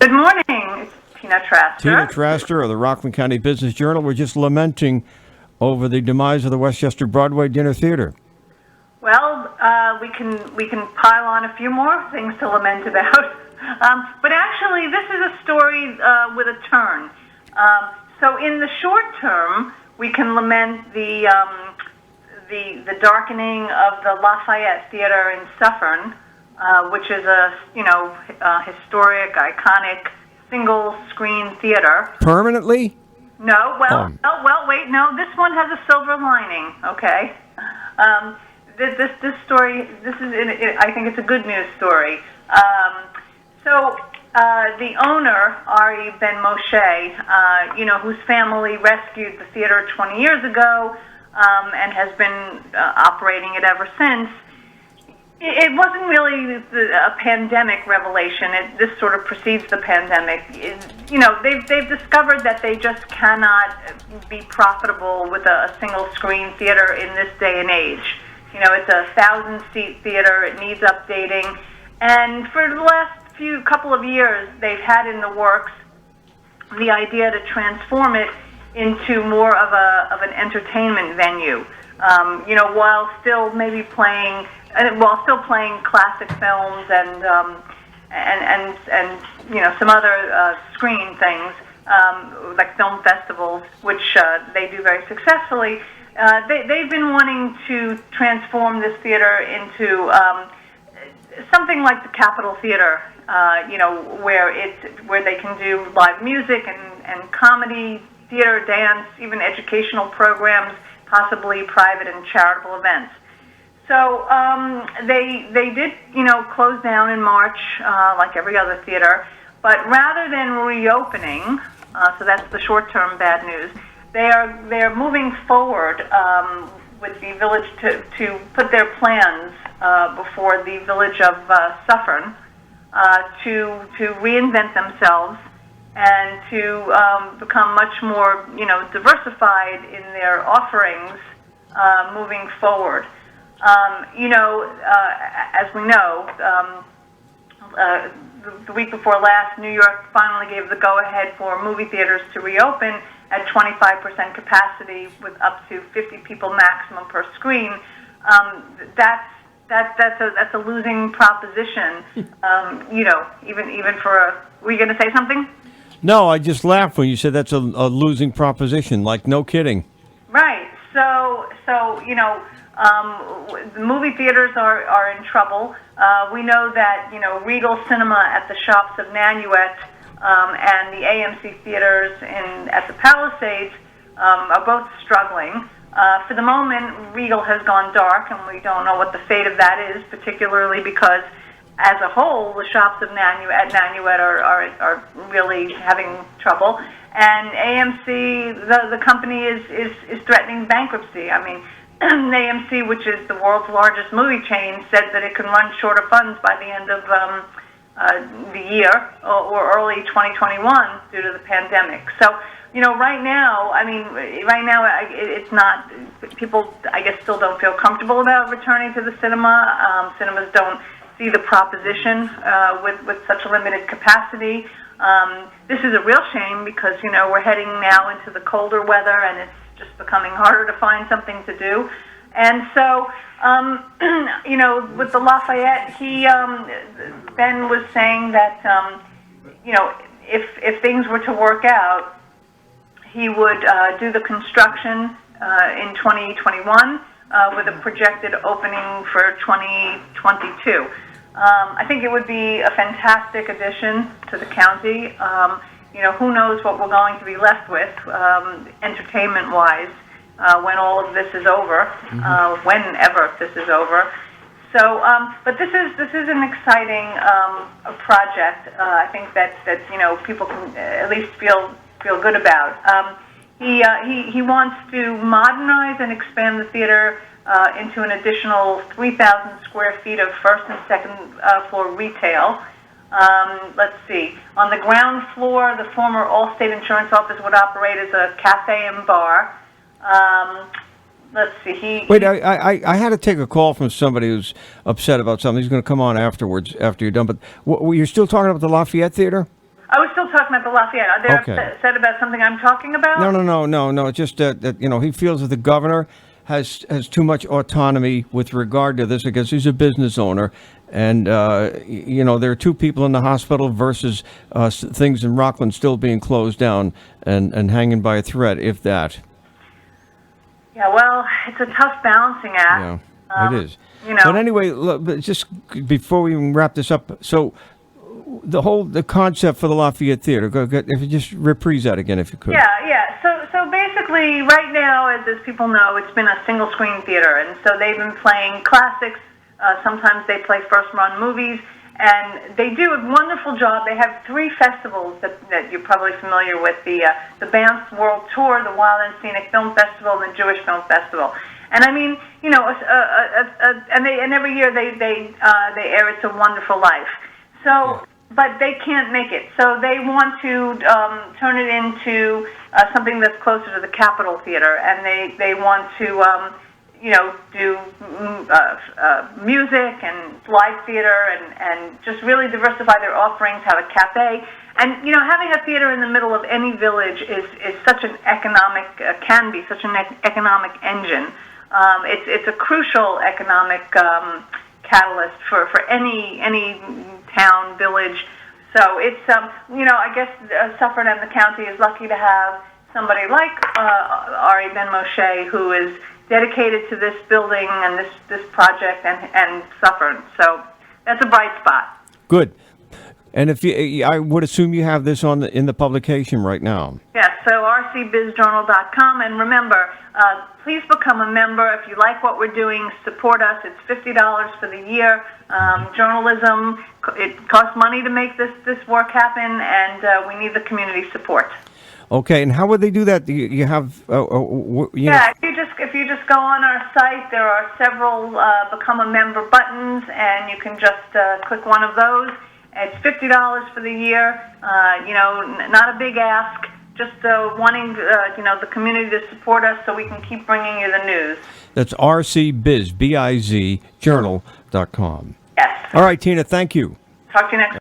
Good morning. It's Tina Traster. Tina Traster of the Rockland County Business Journal. We're just lamenting over the demise of the Westchester Broadway Dinner Theater. Well, we can pile on a few more things to lament about, but actually, this is a story with a turn. So, in the short term, we can lament the darkening of the Lafayette Theater in Suffern, which is a historic, iconic single-screen theater. Permanently? No. Wait. No, this one has a silver lining. Okay. This story. I think it's a good news story. So the owner, Ari Ben Moshe, whose family rescued the theater 20 years ago, and has been operating it ever since. It wasn't really a pandemic revelation. This sort of precedes the pandemic. They've discovered that they just cannot be profitable with a single-screen theater in this day and age. It's a 1,000-seat theater. It needs updating. And for the last couple of years, they've had in the works the idea to transform it into more of an entertainment venue. While still playing classic films and some other screen things like film festivals, which they do very successfully. They've been wanting to transform this theater into something like the Capitol Theater, where they can do live music and comedy, theater, dance, even educational programs, possibly private and charitable events. So they did, close down in March, like every other theater. But rather than reopening, so that's the short-term bad news, they're moving forward with the village to put their plans before the village of Suffern to reinvent themselves and to become much more, diversified in their offerings moving forward. As we know, the week before last, New York finally gave the go-ahead for movie theaters to reopen at 25% capacity with up to 50 people maximum per screen. That's a losing proposition. Even for a. Were you going to say something? No, I just laughed when you said that's a losing proposition. Like, no kidding. Right. So the movie theaters are in trouble. We know that Regal Cinema at the Shops of Nanuet and the AMC theaters at the Palisades are both struggling. For the moment, Regal has gone dark, and we don't know what the fate of that is, particularly because, as a whole, the Shops of Nanuet are really having trouble. And AMC, the company is threatening bankruptcy. I mean, AMC, which is the world's largest movie chain, said that it can run short of funds by the end of the year or early 2021 due to the pandemic. So, right now, it's not, people, I guess, still don't feel comfortable about returning to the cinema. Cinemas don't see the proposition with such a limited capacity. This is a real shame because, we're heading now into the colder weather and it's just becoming harder to find something to do. And so, with the Lafayette, Ben was saying that, if things were to work out, he would do the construction in 2021 with a projected opening for 2022. I think it would be a fantastic addition to the county. Who knows what we're going to be left with, entertainment-wise, when all of this is over, whenever this is over. So, but this is an exciting project. I think that people can at least feel good about. He wants to modernize and expand the theater into an additional 3,000 square feet of first and second floor retail. Let's see. On the ground floor, the former Allstate Insurance office would operate as a cafe and bar. Let's see. Wait, I had to take a call from somebody who's upset about something. He's going to come on afterwards after you're done. But you're still talking about the Lafayette Theater? I still talking about the Lafayette. Are they Okay. upset about something I'm talking about? No. It's just that he feels that the governor has too much autonomy with regard to this because he's a business owner, and there are two people in the hospital versus things in Rockland still being closed down and hanging by a thread, if that. Yeah, well, it's a tough balancing act. Yeah, it is. You know. But anyway, look, but just before we even wrap this up, so the concept for the Lafayette Theater, if you just reprise that again, if you could. Yeah. So basically, right now, as people know, it's been a single screen theater, and so they've been playing classics. Sometimes they play first run movies, and they do a wonderful job. They have 3 festivals that you're probably familiar with: the Banff World Tour, the Wild and Scenic Film Festival, and the Jewish Film Festival. And I mean, and every year they air It's a Wonderful Life. So, but they can't make it. So they want to turn it into something that's closer to the Capitol Theater, and they want to do music and live theater and just really diversify their offerings, have a cafe. And, having a theater in the middle of any village is such an economic, can be such an economic engine. It's a crucial economic catalyst for any town, village. So it's, I guess Suffern and the county is lucky to have somebody like Ari Ben Moshe, who is dedicated to this building and this project and Suffern. So that's a bright spot. Good. And I would assume you have this in the publication right now. Yes, so rcbizjournal.com. And remember, please become a member. If you like what we're doing, support us. It's $50 for the year. Journalism, it costs money to make this work happen, and we need the community support. Okay, and how would they do that? You have, if you just go on our site, there are several become a member buttons, and you can just click one of those. It's $50 for the year. Not a big ask. Just wanting the community to support us so we can keep bringing you the news. That's RCBiz, B-I-Z, journal.com. Yes. All right, Tina, thank you. Talk to you next